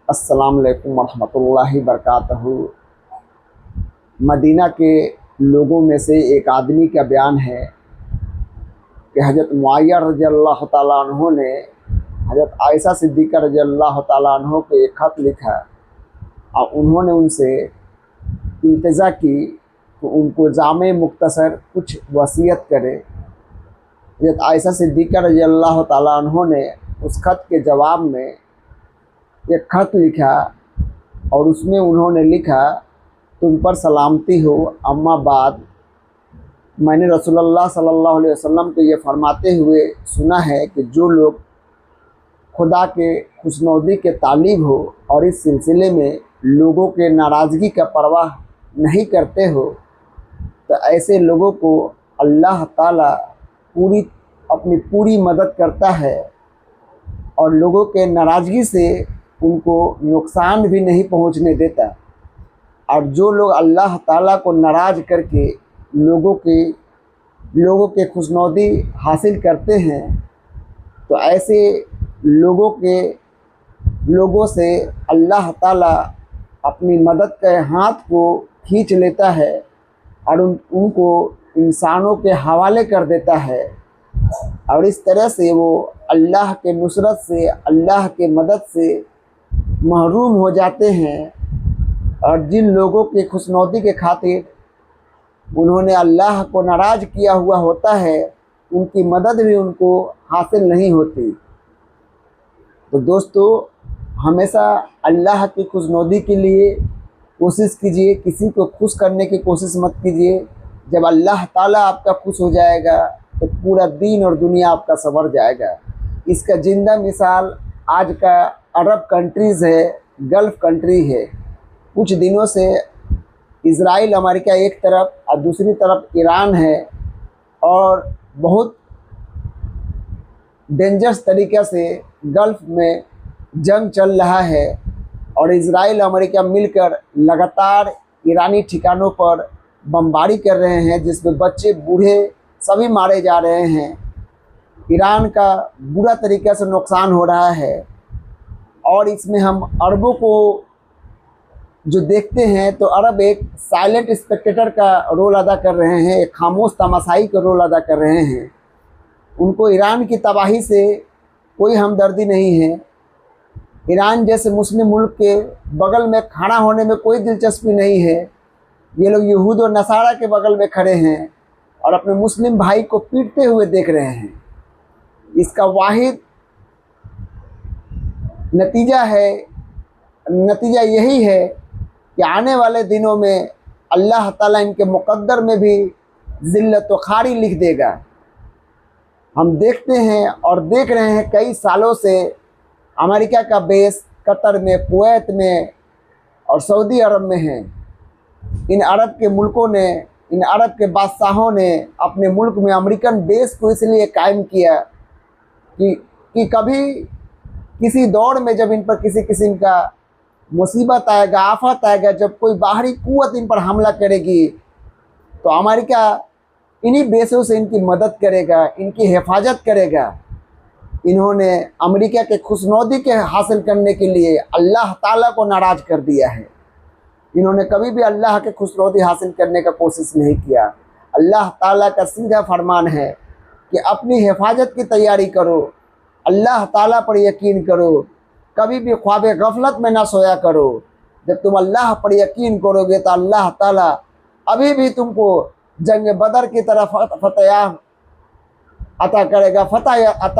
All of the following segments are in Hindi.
अस्सलाम वालेकुम वरहमतुल्लाहि बरकातहू। मदीना के लोगों में से एक आदमी का बयान है कि हज़रत मुआविया रज़ियल्लाहु ताला अन्हु ने हज़रत आयशा सिद्दीक़ा रज़ियल्लाहु ताला अन्हु को एक ख़त लिखा और उन्होंने उनसे इल्तिजा की कि उनको जामे मुख्तसर कुछ वसीयत करे। हज़रत आयशा सिद्दीक़ा रज़ियल्लाहु ताला अन्हु ने उस ख़त के जवाब में एक ख़त लिखा और उसमें उन्होंने लिखा, तुम पर सलामती हो, अम्मा बाद मैंने रसूलुल्लाह सल्लल्लाहु अलैहि वसल्लम को ये फरमाते हुए सुना है कि जो लोग खुदा के खुशनौदी के तालिब हो और इस सिलसिले में लोगों के नाराज़गी का परवाह नहीं करते हो, तो ऐसे लोगों को अल्लाह ताला अपनी पूरी मदद करता है और लोगों के नाराज़गी से उनको नुकसान भी नहीं पहुंचने देता। और जो लोग अल्लाह ताला को नाराज़ करके लोगों के खुशनौदी हासिल करते हैं, तो ऐसे लोगों से अल्लाह ताला अपनी मदद के हाथ को खींच लेता है और उनको इंसानों के हवाले कर देता है और इस तरह से वो अल्लाह के नुसरत से, अल्लाह के मदद से महरूम हो जाते हैं। और जिन लोगों की खुशनौदी के खातिर उन्होंने अल्लाह को नाराज़ किया हुआ होता है, उनकी मदद भी उनको हासिल नहीं होती। तो दोस्तों, हमेशा अल्लाह की खुशनौदी के लिए कोशिश कीजिए, किसी को खुश करने की कोशिश मत कीजिए। जब अल्लाह ताला आपका खुश हो जाएगा तो पूरा दीन और दुनिया आपका संवर जाएगा। इसका ज़िंदा मिसाल आज का अरब कंट्रीज़ है, गल्फ़ कंट्री है। कुछ दिनों से इज़राइल अमेरिका एक तरफ और दूसरी तरफ ईरान है और बहुत डेंजरस तरीक़े से गल्फ़ में जंग चल रहा है और इज़राइल अमेरिका मिलकर लगातार ईरानी ठिकानों पर बमबारी कर रहे हैं, जिसमें बच्चे बूढ़े सभी मारे जा रहे हैं। ईरान का बुरा तरीक़े से नुकसान हो रहा है और इसमें हम अरबों को जो देखते हैं तो अरब एक साइलेंट स्पेक्टेटर का रोल अदा कर रहे हैं, एक खामोश तमाशाई का रोल अदा कर रहे हैं। उनको ईरान की तबाही से कोई हमदर्दी नहीं है। ईरान जैसे मुस्लिम मुल्क के बगल में खड़ा होने में कोई दिलचस्पी नहीं है। ये लोग यहूद और नसारा के बगल में खड़े हैं और अपने मुस्लिम भाई को पीटते हुए देख रहे हैं। इसका वाहिद नतीजा यही है कि आने वाले दिनों में अल्लाह ताला इनके मुक़द्दर में भी ज़िल्लत व खारी लिख देगा। हम देखते हैं और देख रहे हैं कई सालों से अमेरिका का बेस कतर में, कुवैत में और सऊदी अरब में है। इन अरब के मुल्कों ने, इन अरब के बादशाहों ने अपने मुल्क में अमेरिकन बेस को इसलिए कायम किया कि कभी किसी दौर में जब इन पर किसी किस्म का मुसीबत आएगा, आफत आएगा, जब कोई बाहरी कुव्वत इन पर हमला करेगी, तो अमेरिका इन्हीं बेसों से इनकी मदद करेगा, इनकी हिफाजत करेगा। इन्होंने अमेरिका के खुशनौदी के हासिल करने के लिए अल्लाह ताला को नाराज़ कर दिया है। इन्होंने कभी भी अल्लाह के खुशनौदी हासिल करने का कोशिश नहीं किया। अल्लाह ताला का सीधा फरमान है कि अपनी हिफाजत की तैयारी करो, अल्लाह ताला पर यकीन करो, कभी भी ख्वाब गफलत में ना सोया करो। जब तुम अल्लाह पर यकीन करोगे तो अल्लाह ताला अभी भी तुमको जंग बदर की तरफ फतह अता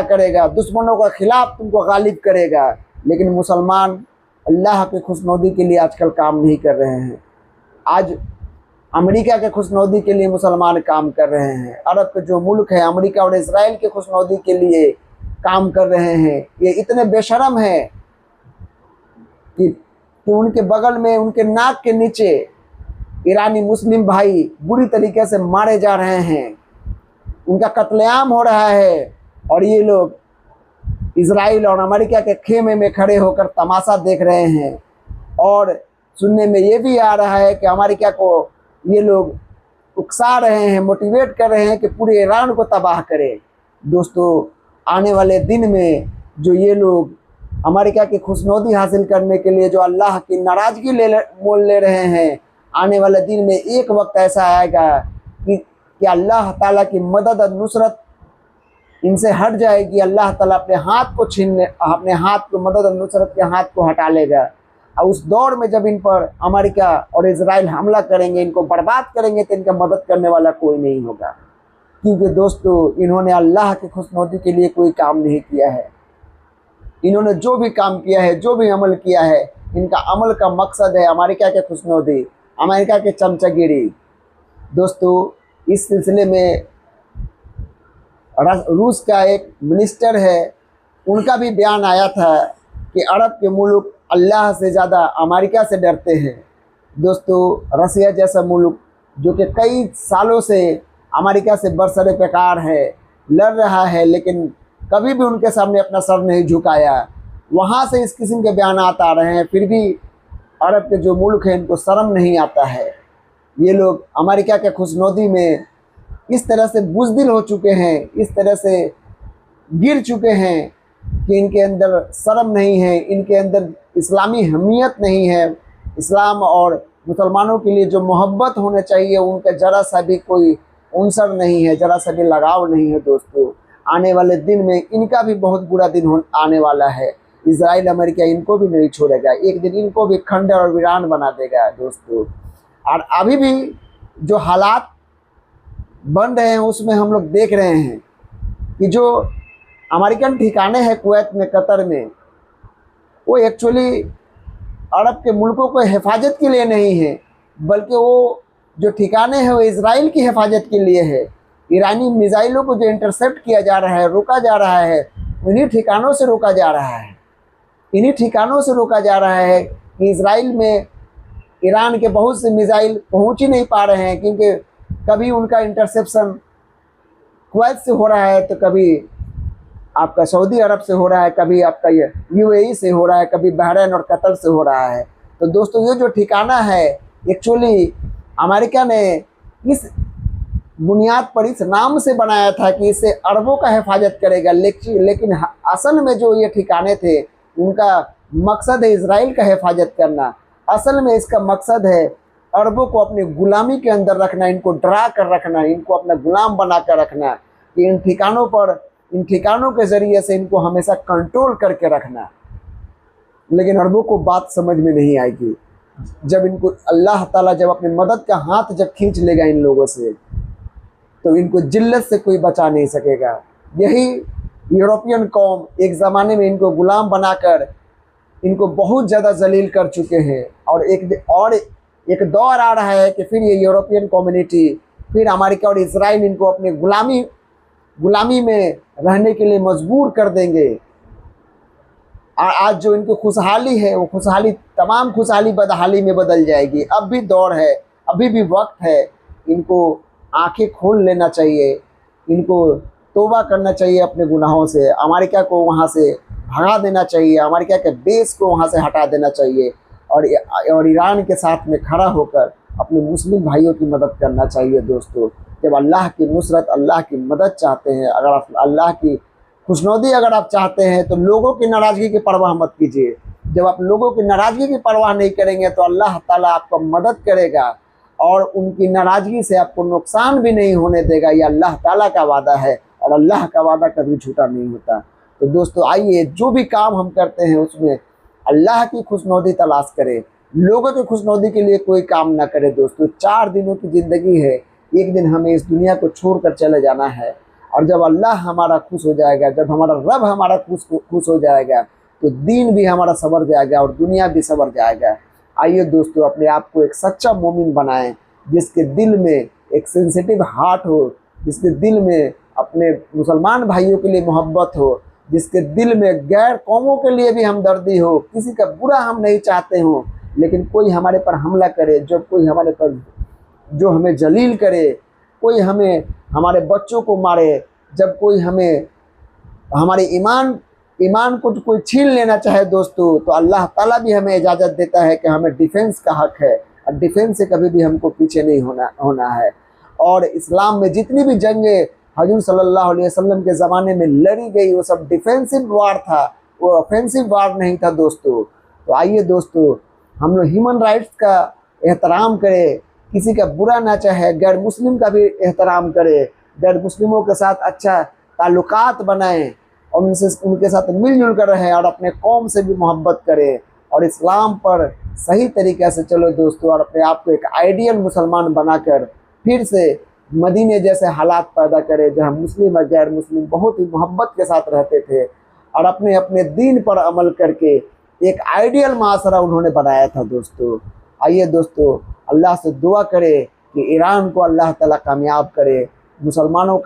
करेगा, दुश्मनों के खिलाफ तुमको गालिब करेगा। लेकिन मुसलमान अल्लाह के खुशनौदी के लिए आजकल काम नहीं कर रहे हैं। आज अमेरिका के खुशनौदी के लिए मुसलमान काम कर रहे हैं। अरब के जो मुल्क हैं, अमेरिका और इज़राइल के खुशनौदी के लिए काम कर रहे हैं। ये इतने बेशरम हैं कि उनके बगल में, उनके नाक के नीचे ईरानी मुस्लिम भाई बुरी तरीके से मारे जा रहे हैं, उनका कत्लेआम हो रहा है और ये लोग इज़राइल और अमेरिका के खेमे में खड़े होकर तमाशा देख रहे हैं। और सुनने में ये भी आ रहा है कि अमेरिका को ये लोग उकसा रहे हैं, मोटिवेट कर रहे हैं कि पूरे ईरान को तबाह करें। दोस्तों, आने वाले दिन में जो ये लोग अमेरिका की खुशनौदी हासिल करने के लिए जो अल्लाह की नाराज़गी मोल ले रहे हैं, आने वाले दिन में एक वक्त ऐसा आएगा कि अल्लाह ताला की मदद और नुसरत इनसे हट जाएगी। अल्लाह ताला अपने हाथ को मदद और नुसरत के हाथ को हटा लेगा। और उस दौर में जब इन पर अमेरिका और इजराइल हमला करेंगे, इनको बर्बाद करेंगे, तो इनका मदद करने वाला कोई नहीं होगा। क्योंकि दोस्तों, इन्होंने अल्लाह की खुशनौदी के लिए कोई काम नहीं किया है। इन्होंने जो भी काम किया है, जो भी अमल किया है, इनका अमल का मकसद है अमेरिका के खुशनौदी, अमेरिका के चमचागिरी। दोस्तों, इस सिलसिले में रूस का एक मिनिस्टर है, उनका भी बयान आया था कि अरब के मुल्क अल्लाह से ज़्यादा अमेरिका से डरते हैं। दोस्तों, रसिया जैसा मुल्क जो कि कई सालों से अमेरिका से बरसरे बेकार है, लड़ रहा है, लेकिन कभी भी उनके सामने अपना सर नहीं झुकाया, वहाँ से इस किस्म के बयान आ रहे हैं। फिर भी अरब के जो मुल्क हैं, इनको शर्म नहीं आता है। ये लोग अमेरिका के खुशनौदी में इस तरह से बुज़दिल हो चुके हैं, इस तरह से गिर चुके हैं कि इनके अंदर शर्म नहीं है, इनके अंदर इस्लामी हमीयत नहीं है। इस्लाम और मुसलमानों के लिए जो मोहब्बत होना चाहिए, उनका ज़रा सा भी कोई उनसर नहीं है, ज़रा सा भी लगाव नहीं है। दोस्तों, आने वाले दिन में इनका भी बहुत बुरा दिन आने वाला है। इजराइल अमेरिका इनको भी नहीं छोड़ेगा, एक दिन इनको भी खंडर और वीरान बना देगा। दोस्तों, और अभी भी जो हालात बन रहे हैं, उसमें हम लोग देख रहे हैं कि जो अमेरिकन ठिकाने हैं कुवैत में, कतर में, वो एक्चुअली अरब के मुल्कों को हिफाजत के लिए नहीं है, बल्कि वो जो ठिकाने हैं वो इजराइल की हिफाजत के लिए है। ईरानी मिसाइलों को जो इंटरसेप्ट किया जा रहा है, रोका जा रहा है, इन्हीं ठिकानों से रोका जा रहा है। इन्हीं ठिकानों से रोका जा रहा है कि इजराइल में ईरान के बहुत से मिसाइल पहुंच ही नहीं पा रहे हैं, क्योंकि कभी उनका इंटरसेप्शन कुवैत से हो रहा है, तो कभी आपका सऊदी अरब से हो रहा है, कभी आपका ये यूएई से हो रहा है, कभी बहरीन और कतर से हो रहा है। तो दोस्तों, ये जो ठिकाना है, एक्चुअली अमेरिका ने इस बुनियाद पर, इस नाम से बनाया था कि इससे अरबों का हिफाजत करेगा, लेकिन असल में जो ये ठिकाने थे, उनका मकसद है इजराइल का हिफाजत करना। असल में इसका मकसद है अरबों को अपनी गुलामी के अंदर रखना, इनको डरा कर रखना, इनको अपना गुलाम बना कर रखना, कि इन ठिकानों के ज़रिए से इनको हमेशा कंट्रोल करके रखना। लेकिन अरबों को बात समझ में नहीं आएगी। जब इनको अल्लाह ताला जब अपनी मदद का हाथ जब खींच लेगा इन लोगों से, तो इनको जिल्लत से कोई बचा नहीं सकेगा। यही यूरोपियन कौम एक ज़माने में इनको गुलाम बनाकर इनको बहुत ज़्यादा जलील कर चुके हैं, और एक दौर आ रहा है कि फिर ये यूरोपियन कम्युनिटी, फिर अमेरिका और इजराइल इनको अपने गुलामी में रहने के लिए मजबूर कर देंगे। और आज जो इनकी खुशहाली है, वो खुशहाली तमाम खुशहाली बदहाली में बदल जाएगी। अब भी दौर है, अभी भी वक्त है, इनको आंखें खोल लेना चाहिए, इनको तौबा करना चाहिए अपने गुनाहों से, अमेरिका को वहाँ से भगा देना चाहिए, अमेरिका के बेस को वहाँ से हटा देना चाहिए, और ईरान के साथ में खड़ा होकर अपने मुस्लिम भाइयों की मदद करना चाहिए। दोस्तों, जब अल्लाह की नुसरत, अल्लाह की मदद चाहते हैं, अगर आप अल्लाह की खुशनौदी अगर आप चाहते हैं, तो लोगों की नाराज़गी की परवाह मत कीजिए। जब आप लोगों की नाराज़गी की परवाह नहीं करेंगे, तो अल्लाह ताला आपको मदद करेगा और उनकी नाराज़गी से आपको नुकसान भी नहीं होने देगा। ये अल्लाह ताला का वादा है, और अल्लाह का वादा कभी झूठा नहीं होता। तो दोस्तों, आइए जो भी काम हम करते हैं उसमें अल्लाह की खुशनौदी तलाश करें, लोगों की खुशनौदी के लिए कोई काम ना करें। दोस्तों, 4 दिनों की ज़िंदगी है, एक दिन हमें इस दुनिया को छोड़कर चले जाना है, और जब अल्लाह हमारा खुश हो जाएगा, जब हमारा रब हमारा खुश हो जाएगा, तो दीन भी हमारा संवर जाएगा और दुनिया भी संवर जाएगा। आइए दोस्तों, अपने आप को एक सच्चा मोमिन बनाएं, जिसके दिल में एक सेंसिटिव हार्ट हो, जिसके दिल में अपने मुसलमान भाइयों के लिए मोहब्बत हो, जिसके दिल में गैर कौमों के लिए भी हमदर्दी हो, किसी का बुरा हम नहीं चाहते हो, लेकिन कोई हमारे पर हमला करे, जब कोई हमारे पर जो हमें जलील करे, कोई हमारे बच्चों को मारे, जब कोई हमारे ईमान को कोई छीन लेना चाहे दोस्तों, तो अल्लाह ताला भी हमें इजाज़त देता है कि हमें डिफेंस का हक है, और डिफेंस से कभी भी हमको पीछे नहीं होना है। और इस्लाम में जितनी भी जंगें हजूर सल्लल्लाहु अलैहि वसल्लम के ज़माने में लड़ी गई, वो सब डिफेंसिव वार था, वो ऑफेंसिव वार नहीं था दोस्तों। तो आइए दोस्तों, हम लोग ह्यूमन राइट्स का एहतराम करें, किसी का बुरा ना चाहे, गैर मुस्लिम का भी एहतराम करें, गैर मुस्लिमों के साथ अच्छा ताल्लुकात बनाएं और उनके साथ मिलजुल कर रहें और अपने कौम से भी मोहब्बत करें और इस्लाम पर सही तरीक़े से चलो दोस्तों, और अपने आप को एक आइडियल मुसलमान बनाकर फिर से मदीने जैसे हालात पैदा करें जहाँ मुस्लिम और गैर मुस्लिम बहुत ही मोहब्बत के साथ रहते थे और अपने अपने दीन पर अमल करके एक आइडियल माशरा उन्होंने बनाया था दोस्तों। आइए दोस्तों, अल्लाह से दुआ करें कि ईरान को अल्लाह ताला कामयाब करे, मुसलमानों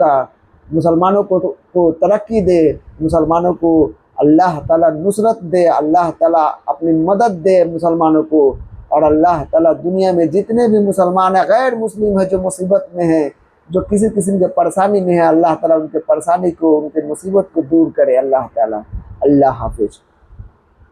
को तरक्की दे, मुसलमानों को अल्लाह ताला नुसरत दे, अल्लाह ताला अपनी मदद दे मुसलमानों को, और अल्लाह ताला दुनिया में जितने भी मुसलमान हैं, गैर मुस्लिम हैं, जो मुसीबत में हैं, जो किसी किस्म के परेशानी में है, अल्लाह ताला उनके परेशानी को, उनके मुसीबत को दूर करे अल्लाह ताला। अल्लाह हाफिज़।